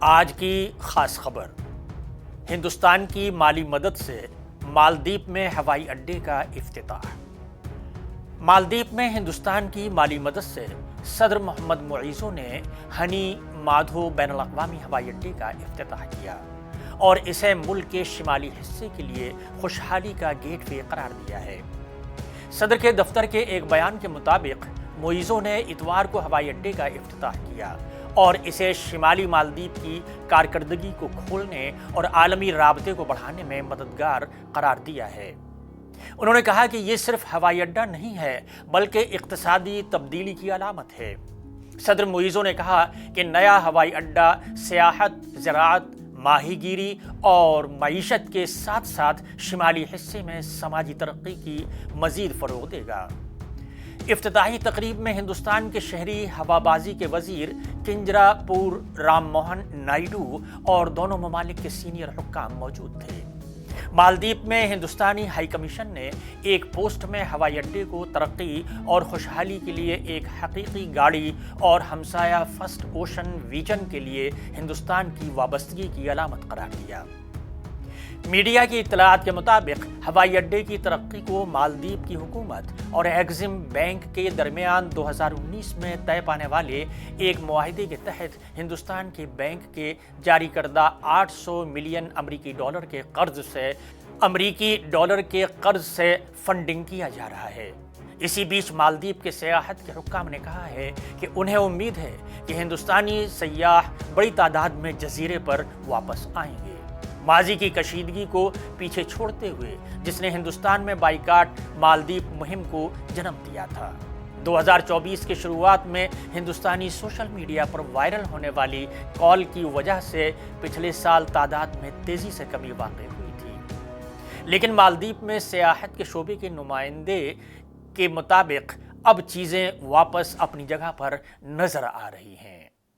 آج کی خاص خبر، ہندوستان کی مالی مدد سے مالدیپ میں ہوائی اڈے کا افتتاح۔ مالدیپ میں ہندوستان کی مالی مدد سے صدر محمد معیزو نے ہنی مادھو بین الاقوامی ہوائی اڈے کا افتتاح کیا اور اسے ملک کے شمالی حصے کے لیے خوشحالی کا گیٹ وے قرار دیا ہے۔ صدر کے دفتر کے ایک بیان کے مطابق معیزو نے اتوار کو ہوائی اڈے کا افتتاح کیا اور اسے شمالی مالدیپ کی کارکردگی کو کھولنے اور عالمی رابطے کو بڑھانے میں مددگار قرار دیا ہے۔ انہوں نے کہا کہ یہ صرف ہوائی اڈہ نہیں ہے بلکہ اقتصادی تبدیلی کی علامت ہے۔ صدر معیزو نے کہا کہ نیا ہوائی اڈہ سیاحت، زراعت، ماہی گیری اور معیشت کے ساتھ ساتھ شمالی حصے میں سماجی ترقی کی مزید فروغ دے گا۔ افتتاحی تقریب میں ہندوستان کے شہری ہوابازی کے وزیر کنجرا پور رام موہن نائیڈو اور دونوں ممالک کے سینئر حکام موجود تھے۔ مالدیپ میں ہندوستانی ہائی کمیشن نے ایک پوسٹ میں ہوائی اڈے کو ترقی اور خوشحالی کے لیے ایک حقیقی گاڑی اور ہمسایہ فرسٹ اوشن ویژن کے لیے ہندوستان کی وابستگی کی علامت قرار دیا۔ میڈیا کی اطلاعات کے مطابق ہوائی اڈے کی ترقی کو مالدیپ کی حکومت اور ایگزم بینک کے درمیان 2019 میں طے پانے والے ایک معاہدے کے تحت ہندوستان کے بینک کے جاری کردہ 800 ملین امریکی ڈالر کے قرض سے فنڈنگ کیا جا رہا ہے۔ اسی بیچ مالدیپ کے سیاحت کے حکام نے کہا ہے کہ انہیں امید ہے کہ ہندوستانی سیاح بڑی تعداد میں جزیرے پر واپس آئیں گے، ماضی کی کشیدگی کو پیچھے چھوڑتے ہوئے جس نے ہندوستان میں بائیکاٹ مالدیپ مہم کو جنم دیا تھا۔ 2024 کی شروعات میں ہندوستانی سوشل میڈیا پر وائرل ہونے والی کال کی وجہ سے پچھلے سال تعداد میں تیزی سے کمی واقع ہوئی تھی، لیکن مالدیپ میں سیاحت کے شعبے کے نمائندے کے مطابق اب چیزیں واپس اپنی جگہ پر نظر آ رہی ہیں۔